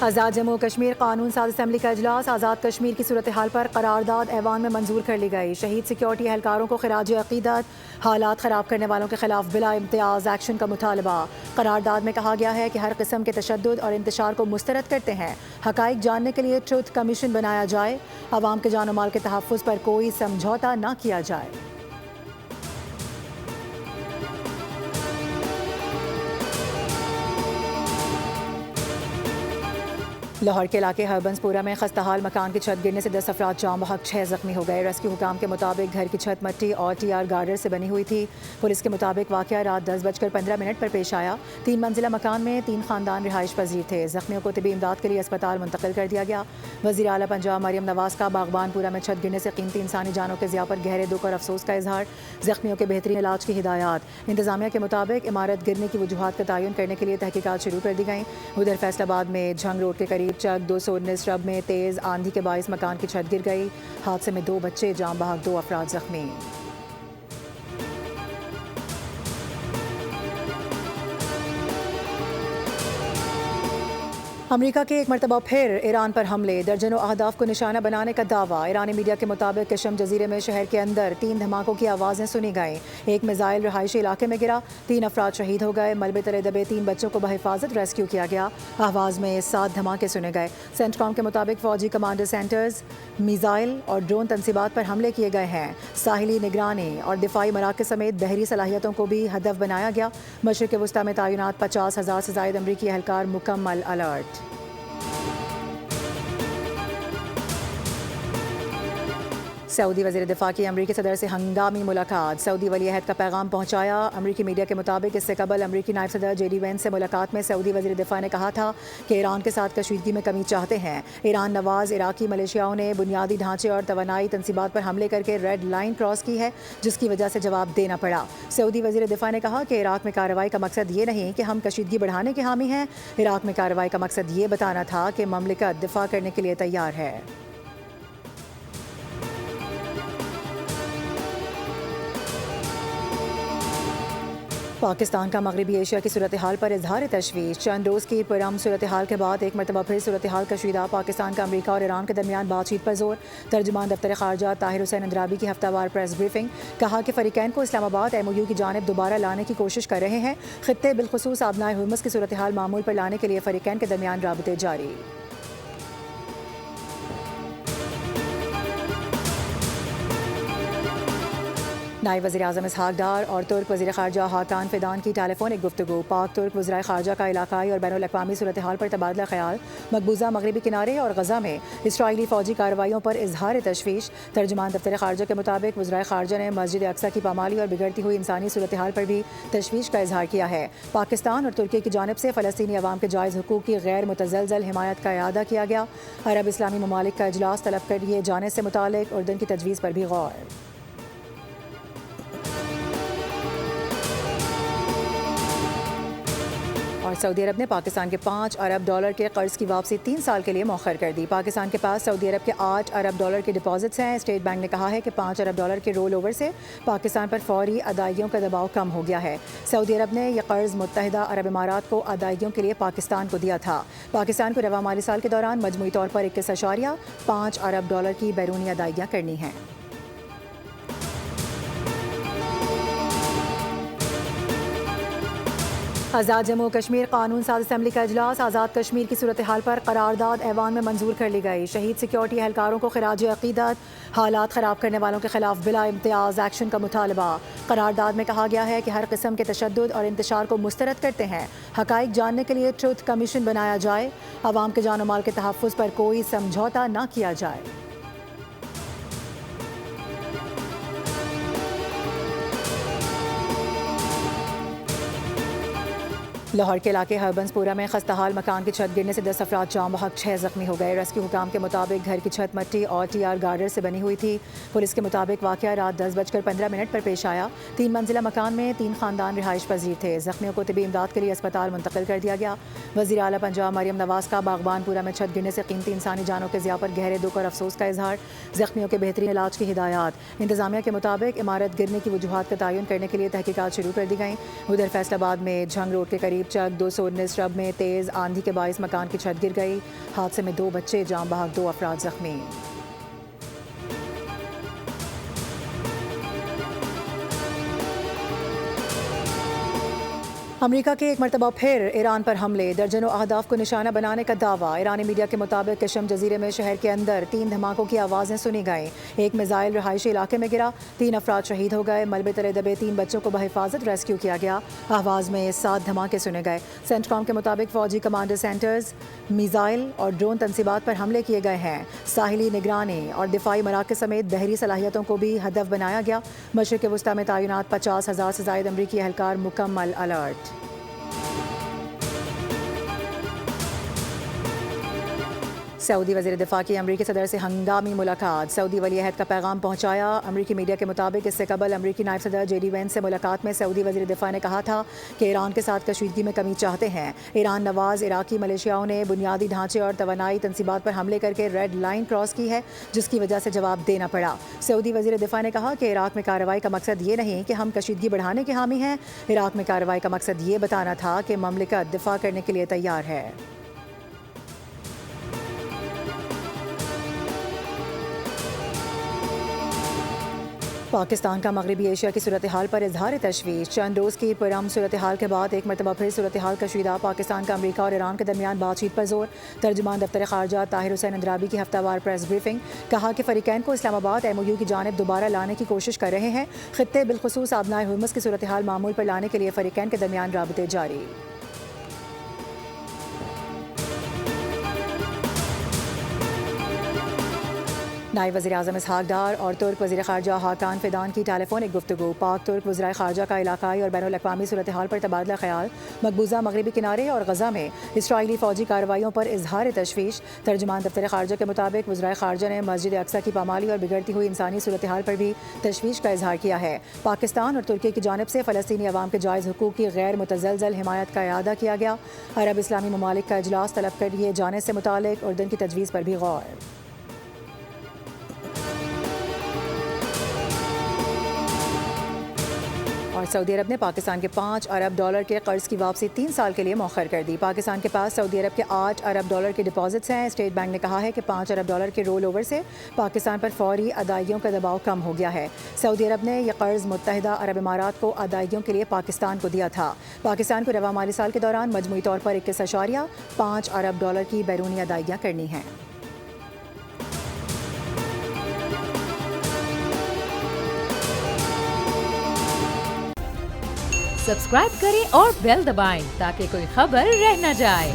آزاد جموں و کشمیر قانون ساز اسمبلی کا اجلاس، آزاد کشمیر کی صورتحال پر قرارداد ایوان میں منظور کر لی گئی۔ شہید سیکیورٹی اہلکاروں کو خراج عقیدت، حالات خراب کرنے والوں کے خلاف بلا امتیاز ایکشن کا مطالبہ۔ قرارداد میں کہا گیا ہے کہ ہر قسم کے تشدد اور انتشار کو مسترد کرتے ہیں، حقائق جاننے کے لیے ٹروتھ کمیشن بنایا جائے، عوام کے جان و مال کے تحفظ پر کوئی سمجھوتا نہ کیا جائے۔ لاہور کے علاقے ہربنس پورہ میں خستہ حال مکان کی چھت گرنے سے 10 افراد جاں بحق 6 زخمی ہو گئے۔ ریسکیو حکام کے مطابق گھر کی چھت مٹی اور ٹی آر گارڈر سے بنی ہوئی تھی۔ پولیس کے مطابق واقعہ رات 10:15 پر پیش آیا۔ 3 منزلہ مکان میں 3 خاندان رہائش پذیر تھے۔ زخمیوں کو طبی امداد کے لیے اسپتال منتقل کر دیا گیا۔ وزیر اعلیٰ پنجاب مریم نواز کا باغبان پورہ میں چھت گرنے سے قیمتی انسانی جانوں کے ضیاع پر گہرے دکھ اور افسوس کا اظہار، زخمیوں کے بہترین علاج کی ہدایات۔ انتظامیہ کے مطابق عمارت گرنے کی وجوہات کا تعین کرنے کے لیے تحقیقات شروع کر دی گئیں۔ ادھر فیصل آباد میں جھنگ روڈ کے قریب چک 219 رب میں تیز آندھی کے باعث مکان کی چھت گر گئی۔ حادثے میں 2 بچے جاں بحق، 2 افراد زخمی۔ امریکہ کے ایک مرتبہ پھر ایران پر حملے، درجنوں اہداف کو نشانہ بنانے کا دعویٰ۔ ایرانی میڈیا کے مطابق کشم جزیرے میں شہر کے اندر 3 دھماکوں کی آوازیں سنی گئیں۔ ایک میزائل رہائشی علاقے میں گرا، 3 افراد شہید ہو گئے۔ ملبے تلے دبے 3 بچوں کو بحفاظت ریسکیو کیا گیا۔ آواز میں 7 دھماکے سنے گئے۔ سینٹ کام کے مطابق فوجی کمانڈر سینٹرز، میزائل اور ڈرون تنصیبات پر حملے کیے گئے ہیں۔ ساحلی نگرانی اور دفاعی مراکز سمیت بحری صلاحیتوں کو بھی ہدف بنایا گیا۔ مشرق وسطیٰ میں تعینات 50,000 سے زائد امریکی اہلکار مکمل الرٹ۔ سعودی وزیر دفاع کی امریکی صدر سے ہنگامی ملاقات، سعودی ولی عہد کا پیغام پہنچایا۔ امریکی میڈیا کے مطابق اس سے قبل امریکی نائب صدر جے ڈی وینس سے ملاقات میں سعودی وزیر دفاع نے کہا تھا کہ ایران کے ساتھ کشیدگی میں کمی چاہتے ہیں۔ ایران نواز عراقی ملیشیاؤں نے بنیادی ڈھانچے اور توانائی تنصیبات پر حملے کر کے ریڈ لائن کراس کی ہے، جس کی وجہ سے جواب دینا پڑا۔ سعودی وزیر دفاع نے کہا کہ عراق میں کارروائی کا مقصد یہ نہیں کہ ہم کشیدگی بڑھانے کے حامی ہیں، عراق میں کارروائی کا مقصد یہ بتانا تھا کہ مملکت دفاع کرنے کے لیے تیار ہے۔ پاکستان کا مغربی ایشیا کی صورتحال پر اظہار تشویش، چند روز کی پرامن صورتحال کے بعد ایک مرتبہ پھر صورتحال کشیدہ۔ پاکستان کا امریکہ اور ایران کے درمیان بات چیت پر زور، ترجمان دفتر خارجہ طاہر حسین اندرابی کی ہفتہ وار پریس بریفنگ، کہا کہ فریقین کو اسلام آباد ایم او یو کی جانب دوبارہ لانے کی کوشش کر رہے ہیں۔ خطے بالخصوص آبنائے ہرمز کی صورتحال معمول پر لانے کے لیے فریقین کے درمیان رابطے جاری۔ نائب وزیر اعظم اسحاق ڈار اور ترک وزیر خارجہ حاکان فیدان کی ٹیلی فونک گفتگو، پاک ترک وزرائے خارجہ کا علاقائی اور بین الاقوامی صورتحال پر تبادلہ خیال، مقبوضہ مغربی کنارے اور غزہ میں اسرائیلی فوجی کارروائیوں پر اظہار تشویش۔ ترجمان دفتر خارجہ کے مطابق وزرائے خارجہ نے مسجد اقصیٰ کی پامالی اور بگڑتی ہوئی انسانی صورتحال پر بھی تشویش کا اظہار کیا ہے۔ پاکستان اور ترکی کی جانب سے فلسطینی عوام کے جائز حقوق کی غیر متزلزل حمایت کا اعادہ کیا گیا۔ عرب اسلامی ممالک کا اجلاس طلب کیے جانے سے متعلق اردن کی تجویز پر بھی غور۔ اور سعودی عرب نے پاکستان کے 5 ارب ڈالر کے قرض کی واپسی 3 سال کے لیے مؤخر کر دی۔ پاکستان کے پاس سعودی عرب کے 8 ارب ڈالر کے ڈپازٹس ہیں۔ اسٹیٹ بینک نے کہا ہے کہ 5 ارب ڈالر کے رول اوور سے پاکستان پر فوری ادائیگیوں کا دباؤ کم ہو گیا ہے۔ سعودی عرب نے یہ قرض متحدہ عرب امارات کو ادائیگیوں کے لیے پاکستان کو دیا تھا۔ پاکستان کو رواں مالی سال کے دوران مجموعی طور پر 21.5 ارب ڈالر کی بیرونی ادائیگیاں کرنی ہیں۔ آزاد جموں و کشمیر قانون ساز اسمبلی کا اجلاس، آزاد کشمیر کی صورتحال پر قرارداد ایوان میں منظور کر لی گئی۔ شہید سیکیورٹی اہلکاروں کو خراج عقیدت، حالات خراب کرنے والوں کے خلاف بلا امتیاز ایکشن کا مطالبہ۔ قرارداد میں کہا گیا ہے کہ ہر قسم کے تشدد اور انتشار کو مسترد کرتے ہیں، حقائق جاننے کے لیے ٹروتھ کمیشن بنایا جائے، عوام کے جان و مال کے تحفظ پر کوئی سمجھوتا نہ کیا جائے۔ لاہور کے علاقے ہربنس پورہ میں خستہ حال مکان کی چھت گرنے سے 10 افراد جاں بحق 6 زخمی ہو گئے۔ ریسکیو حکام کے مطابق گھر کی چھت مٹی اور ٹی آر گارڈر سے بنی ہوئی تھی۔ پولیس کے مطابق واقعہ رات 10:15 پر پیش آیا۔ 3 منزلہ مکان میں 3 خاندان رہائش پذیر تھے۔ زخمیوں کو طبی امداد کے لیے اسپتال منتقل کر دیا گیا۔ وزیر اعلیٰ پنجاب مریم نواز کا باغبان پورہ میں چھت گرنے سے قیمتی انسانی جانوں کے ضیاع پر گہرے دکھ اور افسوس کا اظہار، زخمیوں کے بہترین علاج کی ہدایات۔ انتظامیہ کے مطابق عمارت گرنے کی وجوہات کا تعین کرنے کے لیے تحقیقات شروع کر دی گئیں۔ ادھر فیصل آباد میں جھنگ روڈ کے قریب قریب چک 219 رب میں تیز آندھی کے باعث مکان کی چھت گر گئی. حادثے میں 2 بچے جاں بحق 2 افراد زخمی. امریکہ کے ایک مرتبہ پھر ایران پر حملے، درجنوں اہداف کو نشانہ بنانے کا دعویٰ. ایرانی میڈیا کے مطابق کشم جزیرے میں شہر کے اندر 3 دھماکوں کی آوازیں سنی گئیں. ایک میزائل رہائشی علاقے میں گرا، 3 افراد شہید ہو گئے. ملبے تلے دبے 3 بچوں کو بحفاظت ریسکیو کیا گیا. آواز میں 7 دھماکے سنے گئے. سینٹکام کے مطابق فوجی کمانڈر سینٹرز، میزائل اور ڈرون تنصیبات پر حملے کیے گئے ہیں. ساحلی نگرانی اور دفاعی مراکز سمیت بحری صلاحیتوں کو بھی ہدف بنایا گیا. مشرق وسطیٰ میں تعینات 50,000 سے زائد امریکی اہلکار مکمل الرٹ. سعودی وزیر دفاع کی امریکی صدر سے ہنگامی ملاقات، سعودی ولی عہد کا پیغام پہنچایا. امریکی میڈیا کے مطابق اس سے قبل امریکی نائب صدر جے ڈی وینس سے ملاقات میں سعودی وزیر دفاع نے کہا تھا کہ ایران کے ساتھ کشیدگی میں کمی چاہتے ہیں. ایران نواز عراقی ملیشیاؤں نے بنیادی ڈھانچے اور توانائی تنصیبات پر حملے کر کے ریڈ لائن کراس کی ہے، جس کی وجہ سے جواب دینا پڑا. سعودی وزیر دفاع نے کہا کہ عراق میں کارروائی کا مقصد یہ نہیں کہ ہم کشیدگی بڑھانے کے حامی ہیں. عراق میں کارروائی کا مقصد یہ بتانا تھا کہ مملکت دفاع کرنے کے لیے تیار ہے. پاکستان کا مغربی ایشیا کی صورتحال پر اظہار تشویش. چند روز کی پرامن صورتحال کے بعد ایک مرتبہ پھر صورتحال کشیدہ. پاکستان کا امریکہ اور ایران کے درمیان بات چیت پر زور. ترجمان دفتر خارجہ طاہر حسین اندرابی کی ہفتہ وار پریس بریفنگ. کہا کہ فریقین کو اسلام آباد MOU کی جانب دوبارہ لانے کی کوشش کر رہے ہیں. خطے بالخصوص آبنائے ہرمز کی صورتحال معمول پر لانے کے لیے فریقین کے درمیان رابطے جاری. نائب وزیر اعظم اسحاق ڈار اور ترک وزیر خارجہ حاکان فیدان کی ٹیلی فونک گفتگو. پاک ترک وزرائے خارجہ کا علاقائی اور بین الاقوامی صورتحال پر تبادلہ خیال. مقبوضہ مغربی کنارے اور غزہ میں اسرائیلی فوجی کارروائیوں پر اظہار تشویش. ترجمان دفتر خارجہ کے مطابق وزرائے خارجہ نے مسجد اقصی کی پامالی اور بگڑتی ہوئی انسانی صورتحال پر بھی تشویش کا اظہار کیا ہے. پاکستان اور ترکی کی جانب سے فلسطینی عوام کے جائز حقوق کی غیر متزلزل حمایت کا اعادہ کیا گیا. عرب اسلامی ممالک کا اجلاس طلب کیے جانے سے متعلق اردن کی تجویز پر بھی غور. اور سعودی عرب نے پاکستان کے $5 ارب کے قرض کی واپسی 3 سال کے لیے مؤخر کر دی. پاکستان کے پاس سعودی عرب کے $8 ارب کے ڈپازٹس ہیں. اسٹیٹ بینک نے کہا ہے کہ $5 ارب کے رول اوور سے پاکستان پر فوری ادائیگیوں کا دباؤ کم ہو گیا ہے. سعودی عرب نے یہ قرض متحدہ عرب امارات کو ادائیگیوں کے لیے پاکستان کو دیا تھا. پاکستان کو رواں مالی سال کے دوران مجموعی طور پر $21.5 ارب کی بیرونی ادائیگیاں کرنی ہیں. سبسکرائب کریں اور بیل دبائیں تاکہ کوئی خبر رہ نہ جائے.